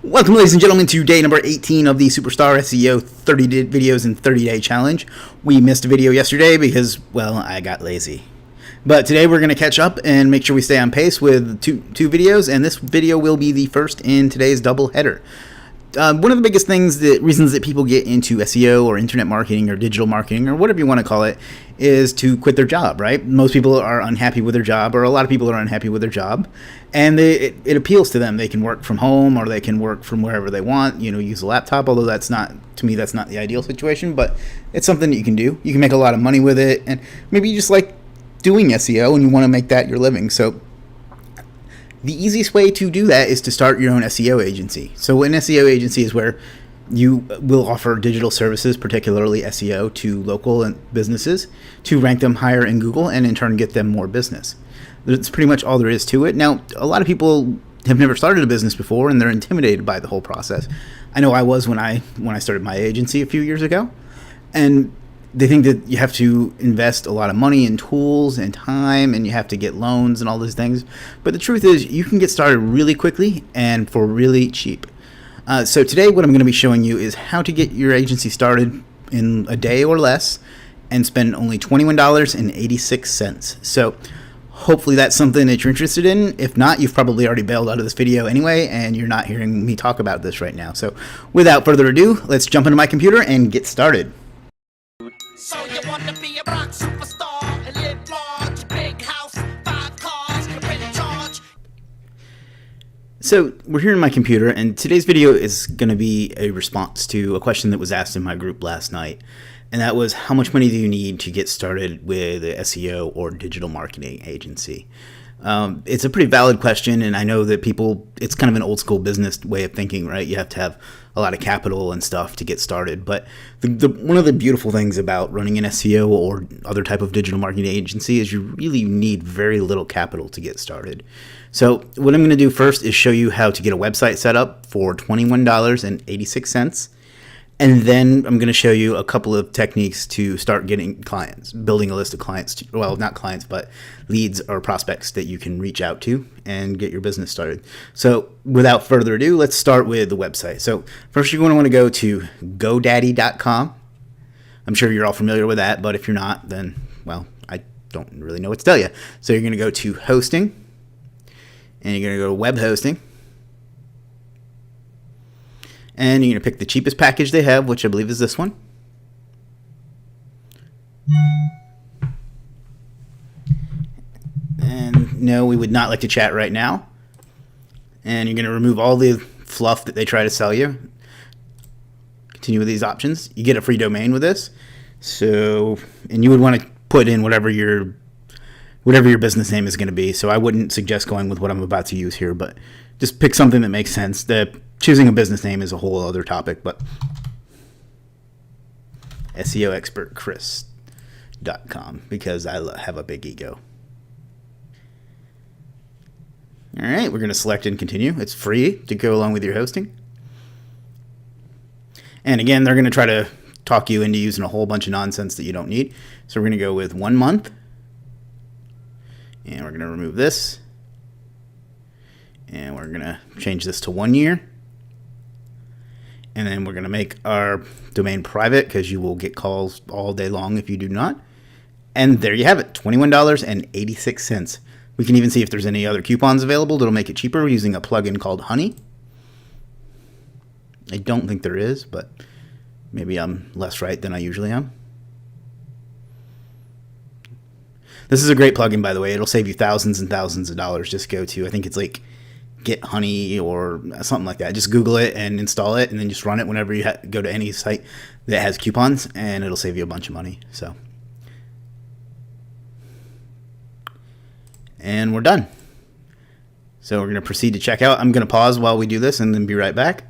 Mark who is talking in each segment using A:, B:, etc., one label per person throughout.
A: Welcome, ladies and gentlemen, to day number 18 of the Superstar SEO 30 videos in 30-day challenge. We missed a video yesterday because, well, I got lazy. But today we're going to catch up and make sure we stay on pace with two videos, and this video will be the first in today's double header. One of the biggest reasons that people get into SEO or internet marketing or digital marketing or whatever you want to call it is to quit their job, right? Most people are unhappy with their job, or a lot of people are unhappy with their job, and it appeals to them. They can work from home or they can work from wherever they want, use a laptop, although that's not the ideal situation, but it's something that you can do. You can make a lot of money with it, and maybe you just like doing SEO and you want to make that your living. So the easiest way to do that is to start your own SEO agency. So an SEO agency is where you will offer digital services, particularly SEO, to local businesses to rank them higher in Google and in turn get them more business. That's pretty much all there is to it. Now, a lot of people have never started a business before and they're intimidated by the whole process. I know I was when I started my agency a few years ago, and they think that you have to invest a lot of money in tools and time, and you have to get loans and all those things. But the truth is, you can get started really quickly and for really cheap. So today what I'm going to be showing you is how to get your agency started in a day or less and spend only $21.86. So hopefully that's something that you're interested in. If not, you've probably already bailed out of this video anyway, and you're not hearing me talk about this right now. So without further ado, let's jump into my computer and get started.
B: So you want to be a rock superstar and live large, big house, 5 cars, you're in charge.
A: So we're here in my computer, and today's video is going to be a response to a question that was asked in my group last night, and that was, how much money do you need to get started with an SEO or digital marketing agency? It's a pretty valid question, and I know that it's kind of an old school business way of thinking, right? You have to have a lot of capital and stuff to get started. But one of the beautiful things about running an SEO or other type of digital marketing agency is you really need very little capital to get started. So what I'm going to do first is show you how to get a website set up for $21.86. And then I'm going to show you a couple of techniques to start getting clients, building a list of clients, well, not clients, but leads or prospects that you can reach out to and get your business started. So without further ado, let's start with the website. So first you're going to want to go to GoDaddy.com. I'm sure you're all familiar with that, but if you're not, then, well, I don't really know what to tell you. So you're going to go to hosting, and you're going to go to web hosting. And you're going to pick the cheapest package they have, which I believe is this one. And no, we would not like to chat right now. And you're going to remove all the fluff that they try to sell you. Continue with these options. You get a free domain with this. So, and you would want to put in whatever your business name is going to be. So I wouldn't suggest going with what I'm about to use here, but just pick something that makes sense. Choosing a business name is a whole other topic, but SEOexpertchris.com, because I have a big ego. All right, we're going to select and continue. It's free to go along with your hosting. And again, they're going to try to talk you into using a whole bunch of nonsense that you don't need. So we're going to go with 1 month. And we're going to remove this. And we're going to change this to 1 year. And then we're going to make our domain private, because you will get calls all day long if you do not. And there you have it, $21.86. We can even see if there's any other coupons available that'll make it cheaper using a plugin called Honey. I don't think there is, but maybe I'm less right than I usually am. This is a great plugin, by the way. It'll save you thousands and thousands of dollars. Just go to, I think it's like Get Honey or something like that. Just Google it and install it, and then just run it whenever you go to any site that has coupons, and it'll save you a bunch of money. So, and we're done. So we're going to proceed to checkout. I'm going to pause while we do this and then be right back.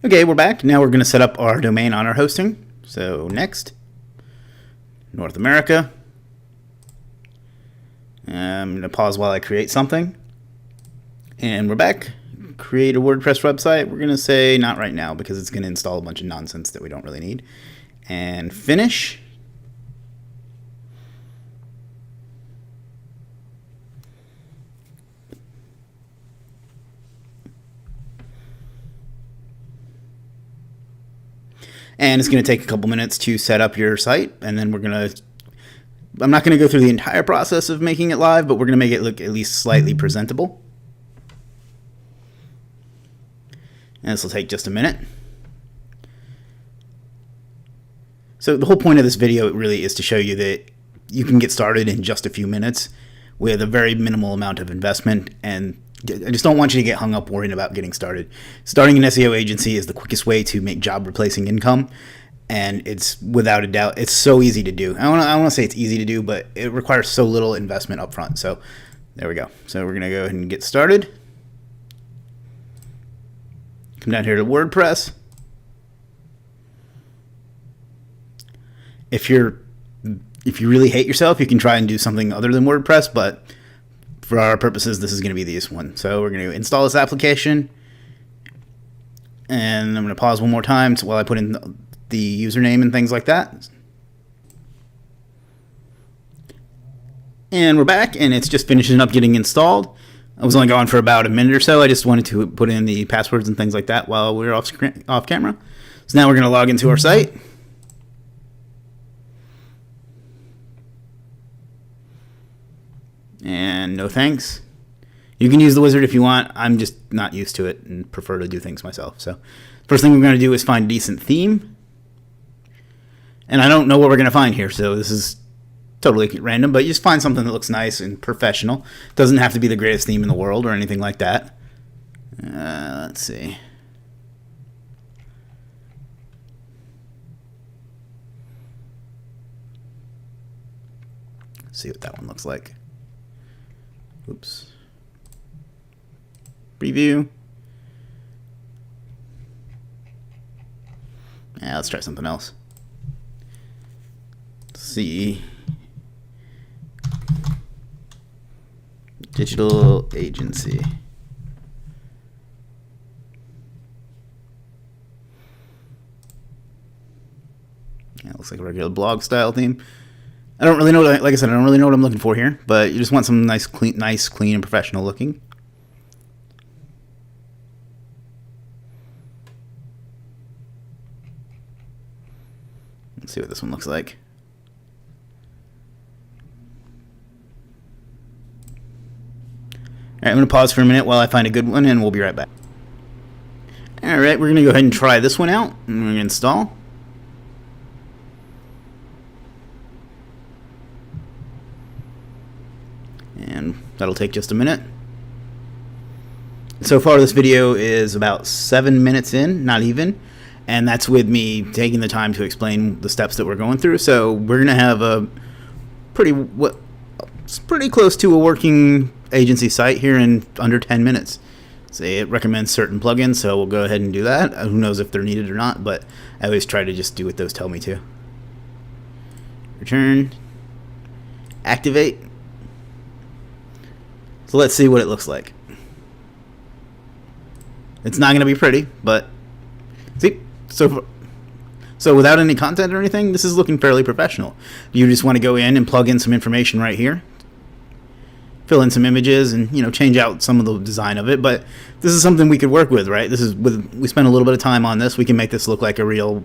A: Okay, we're back. Now we're going to set up our domain on our hosting. So next, North America. I'm going to pause while I create something. And we're back. Create a WordPress website. We're going to say not right now, because it's going to install a bunch of nonsense that we don't really need. And finish. And it's going to take a couple minutes to set up your site, and then I'm not going to go through the entire process of making it live, but we're going to make it look at least slightly presentable. And this will take just a minute. So the whole point of this video really is to show you that you can get started in just a few minutes with a very minimal amount of investment, and I just don't want you to get hung up worrying about getting started. Starting an SEO agency is the quickest way to make job replacing income, and it's without a doubt, it's so easy to do. I want to say it's easy to do, but it requires so little investment up front. So there we go. So we're going to go ahead and get started. Come down here to WordPress. If you really hate yourself, you can try and do something other than WordPress, but for our purposes, this is going to be the easiest one. So we're going to install this application, and I'm going to pause one more time while I put in the username and things like that. And we're back, and it's just finishing up getting installed. I was only gone for about a minute or so. I just wanted to put in the passwords and things like that while we were off camera. So now we're going to log into our site. And no thanks. You can use the wizard if you want. I'm just not used to it and prefer to do things myself. So first thing we're going to do is find a decent theme. And I don't know what we're going to find here, so this is totally random, but you just find something that looks nice and professional. Doesn't have to be the greatest theme in the world or anything like that. Let's see. Let's see what that one looks like. Oops. Preview. Yeah, let's try something else. Let's see. Digital agency. Yeah, it looks like a regular blog style theme. I don't really know, like I said, I don't really know what I'm looking for here, but you just want some nice, clean, and professional looking. Let's see what this one looks like. All right, I'm going to pause for a minute while I find a good one, and we'll be right back. All right, we're going to go ahead and try this one out, and we're going to install. And that'll take just a minute. So far this video is about 7 minutes in, not even, and that's with me taking the time to explain the steps that we're going through. So we're going to have a pretty close to a working agency site here in under 10 minutes. Say it recommends certain plugins, so we'll go ahead and do that. Who knows if they're needed or not, but I always try to just do what those tell me to. Return, activate. So let's see what it looks like. It's not going to be pretty, but see, so without any content or anything, this is looking fairly professional. You just want to go in and plug in some information right here, fill in some images, and change out some of the design of it. But this is something we could work with, right? We spent a little bit of time on this. We can make this look like a real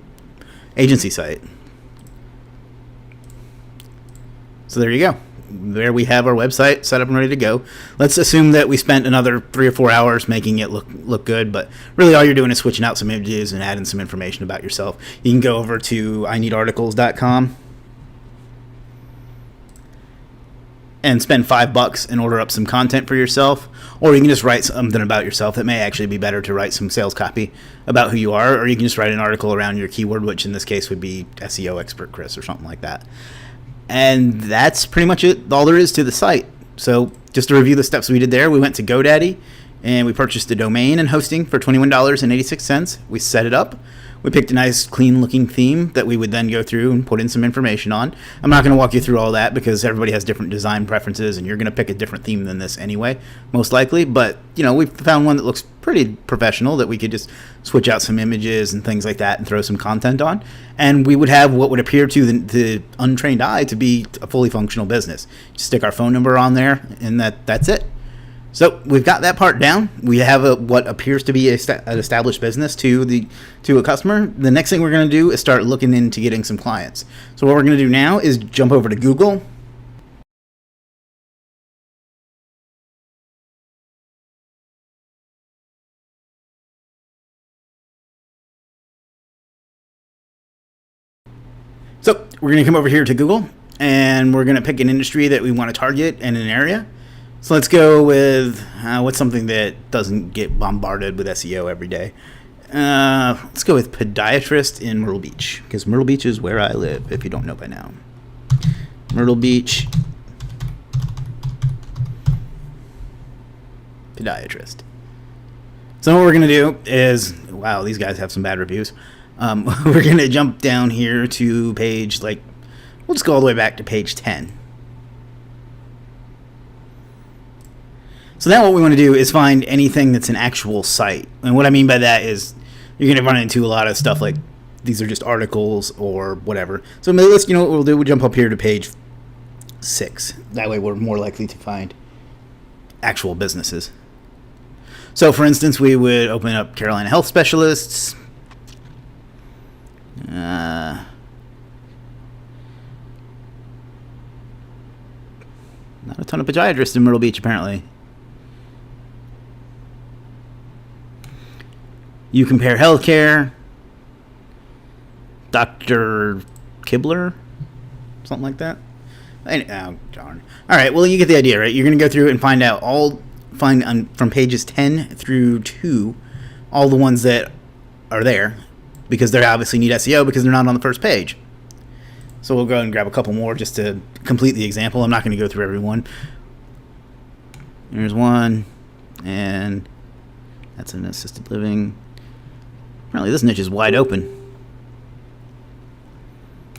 A: agency site. So there you go. There we have our website set up and ready to go. Let's assume that we spent another 3 or 4 hours making it look good, but really all you're doing is switching out some images and adding some information about yourself. You can go over to ineedarticles.com and spend $5 and order up some content for yourself, or you can just write something about yourself. It may actually be better to write some sales copy about who you are, or you can just write an article around your keyword, which in this case would be SEO expert Chris or something like that. And that's pretty much it, all there is to the site. So just to review the steps we did there, we went to GoDaddy and we purchased a domain and hosting for $21.86. We set it up. We picked a nice clean looking theme that we would then go through and put in some information on. I'm not going to walk you through all that because everybody has different design preferences and you're going to pick a different theme than this anyway, most likely. But, we found one that looks pretty professional that we could just switch out some images and things like that and throw some content on. And we would have what would appear to the untrained eye to be a fully functional business. Just stick our phone number on there and that's it. So we've got that part down. We have what appears to be an established business to a customer. The next thing we're going to do is start looking into getting some clients. So what we're going to do now is jump over to Google. So we're going to come over here to Google, and we're going to pick an industry that we want to target in an area. So let's go with what's something that doesn't get bombarded with SEO every day. Let's go with podiatrist in Myrtle Beach, because Myrtle Beach is where I live, if you don't know by now. Myrtle Beach podiatrist. So what we're going to do is, wow, these guys have some bad reviews. We're going to jump down here to page, we'll just go all the way back to page 10. So now what we want to do is find anything that's an actual site. And what I mean by that is you're going to run into a lot of stuff like these are just articles or whatever. So let's, what we'll do, we'll jump up here to page 6. That way we're more likely to find actual businesses. So for instance, we would open up Carolina Health Specialists. Not a ton of podiatrists in Myrtle Beach, apparently. You Compare Healthcare. Dr. Kibler? Something like that? Oh, darn. Alright, well, you get the idea, right? You're going to go through and find from pages 10 through 2 all the ones that are there, because they obviously need SEO because they're not on the first page. So we'll go ahead and grab a couple more just to complete the example. I'm not going to go through every one. There's one, and that's an assisted living. Apparently this niche is wide open.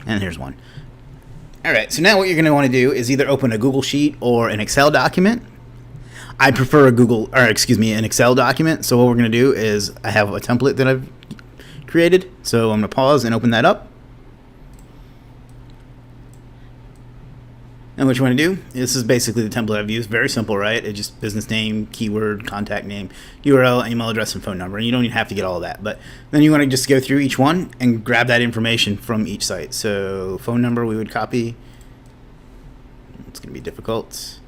A: And here's one. Alright, so now what you're going to want to do is either open a Google Sheet or an Excel document. I prefer an Excel document. So what we're going to do is I have a template that I've created. So I'm going to pause and open that up. And what you want to do, this is basically the template I've used. Very simple, right? It's just business name, keyword, contact name, URL, email address, and phone number. And you don't even have to get all of that. But then you want to just go through each one and grab that information from each site. So phone number we would copy. It's going to be difficult.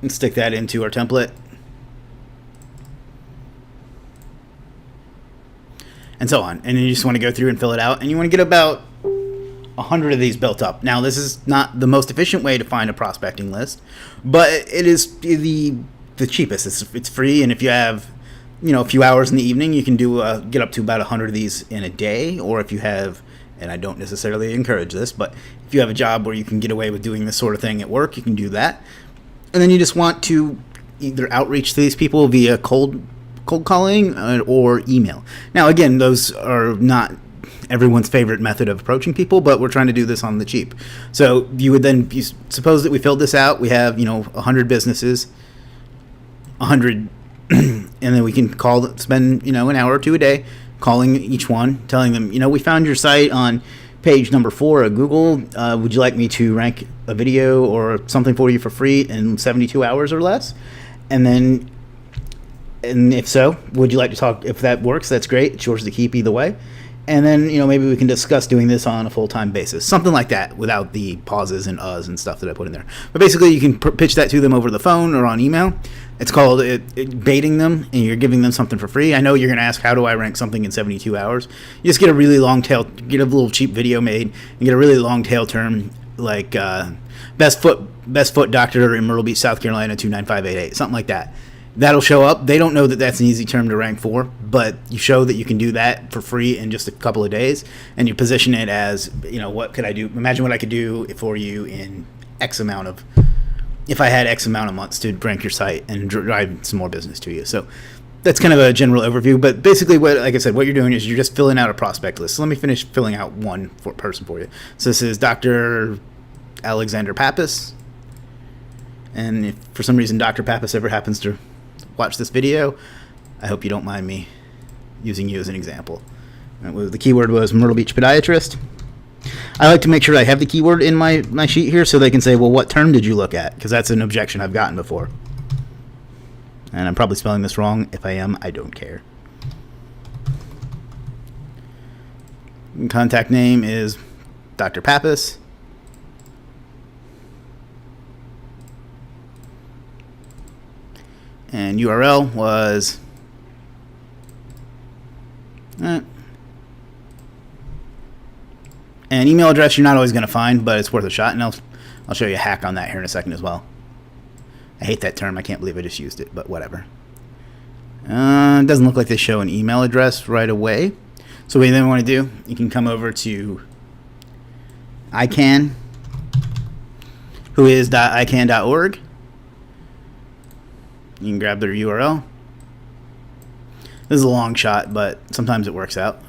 A: And stick that into our template. And so on. And you just want to go through and fill it out. And you want to get about 100 of these built up. Now, this is not the most efficient way to find a prospecting list, but it is the cheapest. It's free, and if you have a few hours in the evening, you can get up to about 100 of these in a day. Or if you have, and I don't necessarily encourage this, but if you have a job where you can get away with doing this sort of thing at work, you can do that. And then you just want to either outreach to these people via cold calling or email. Now, again, those are not everyone's favorite method of approaching people, but we're trying to do this on the cheap. So you would then suppose that we filled this out. We have 100 businesses, 100, and then we can spend an hour or two a day calling each one, telling them, we found your site on page number 4 of Google. Would you like me to rank a video or something for you for free in 72 hours or less? And if so, would you like to talk? If that works, that's great. It's yours to keep either way. And then, maybe we can discuss doing this on a full-time basis. Something like that without the pauses and uhs and stuff that I put in there. But basically, you can pitch that to them over the phone or on email. It's called baiting them, and you're giving them something for free. I know you're going to ask, how do I rank something in 72 hours? You just get a really long tail, get a little cheap video made, and get a really long tail term like best foot doctor in Myrtle Beach, South Carolina, 29588, something like that. That'll show up. They don't know that that's an easy term to rank for, but you show that you can do that for free in just a couple of days, and you position it as, what could I do? Imagine what I could do for you in if I had X amount of months to rank your site and drive some more business to you. So that's kind of a general overview, but basically like I said, what you're doing is you're just filling out a prospect list. So let me finish filling out one person for you. So this is Dr. Alexander Pappas, and if for some reason Dr. Pappas ever happens to watch this video, I hope you don't mind me using you as an example. The keyword was Myrtle Beach podiatrist. I like to make sure I have the keyword in my sheet here so they can say, well, what term did you look at? Because that's an objection I've gotten before. And I'm probably spelling this wrong. If I am, I don't care. Contact name is Dr. Pappas. And URL was and email address you're not always going to find, but it's worth a shot, and I'll show you a hack on that here in a second as well. I hate that term. I can't believe I just used it, but whatever. It doesn't look like they show an email address right away. So what you then want to do, you can come over to ICANN, who is .icann.org. You can grab their URL. This is a long shot, but sometimes it works out.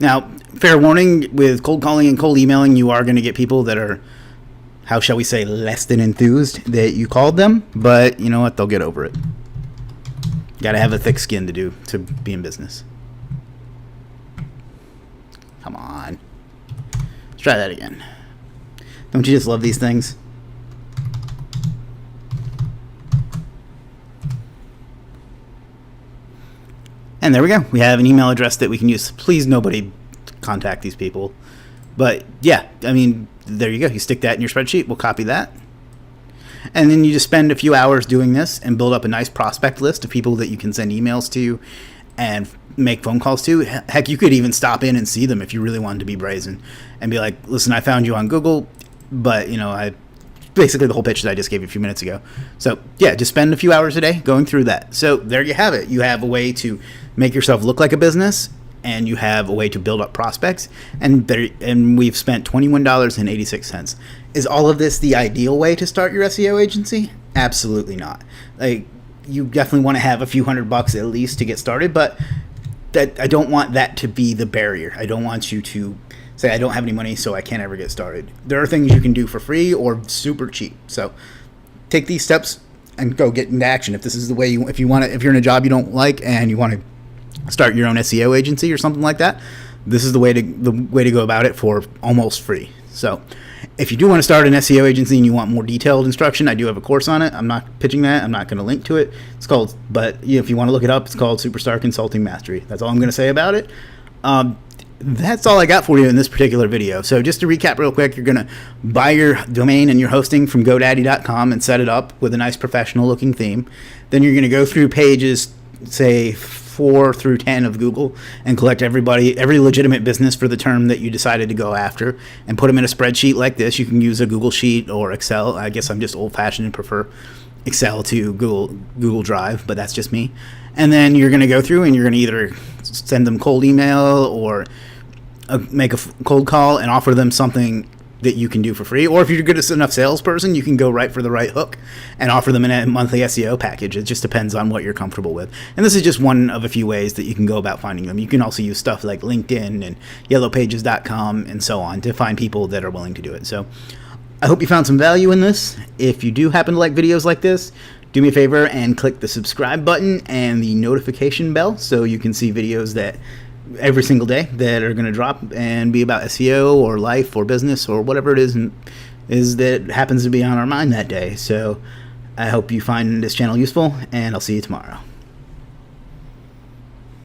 A: Now, fair warning, with cold calling and cold emailing, you are going to get people that are, how shall we say, less than enthused that you called them, but you know what, they'll get over it. Got to have a thick skin to be in business. Come on. Let's try that again. Don't you just love these things? And there we go. We have an email address that we can use. Please, nobody contact these people. But yeah, I mean, there you go. You stick that in your spreadsheet. We'll copy that. And then you just spend a few hours doing this and build up a nice prospect list of people that you can send emails to and make phone calls to. Heck, you could even stop in and see them if you really wanted to be brazen and be like, listen, I found you on Google, but you know, basically the whole pitch that I just gave you a few minutes ago. So yeah, just spend a few hours a day going through that. So there you have it. You have a way to make yourself look like a business, and you have a way to build up prospects. And we've spent $21.86. Is all of this the ideal way to start your SEO agency? Absolutely not. Like, you definitely want to have a few $100 at least to get started, but that I don't want that to be the barrier. I don't want you to say, I don't have any money, so I can't ever get started. There are things you can do for free or super cheap. So take these steps and go get into action. If this is the way if you're in a job you don't like and you want to start your own SEO agency or something like that, this is the way to go about it for almost free. So if you do want to start an SEO agency and you want more detailed instruction, I do have a course on it. I'm not pitching that. I'm not going to link to it. It's called, but if you want to look it up, it's called Superstar Consulting Mastery. That's all I'm going to say about it. That's all I got for you in this particular video. So just to recap real quick, you're going to buy your domain and your hosting from GoDaddy.com and set it up with a nice professional looking theme. Then you're going to go through pages, say 4 through 10 of Google, and collect every legitimate business for the term that you decided to go after and put them in a spreadsheet like this. You can use a Google Sheet or Excel. I guess I'm just old-fashioned and prefer Excel to Google Drive, but that's just me. And then you're going to go through and you're going to either send them cold email or make a cold call and offer them something that you can do for free. Or if you're a good enough salesperson, you can go right for the right hook and offer them a monthly SEO package. It just depends on what you're comfortable with. And this is just one of a few ways that you can go about finding them. You can also use stuff like LinkedIn and yellowpages.com and so on to find people that are willing to do it. So I hope you found some value in this. If you do happen to like videos like this, do me a favor and click the subscribe button and the notification bell so you can see videos that every single day that are going to drop and be about SEO or life or business or whatever it is that happens to be on our mind that day. So I hope you find this channel useful, and I'll see you tomorrow.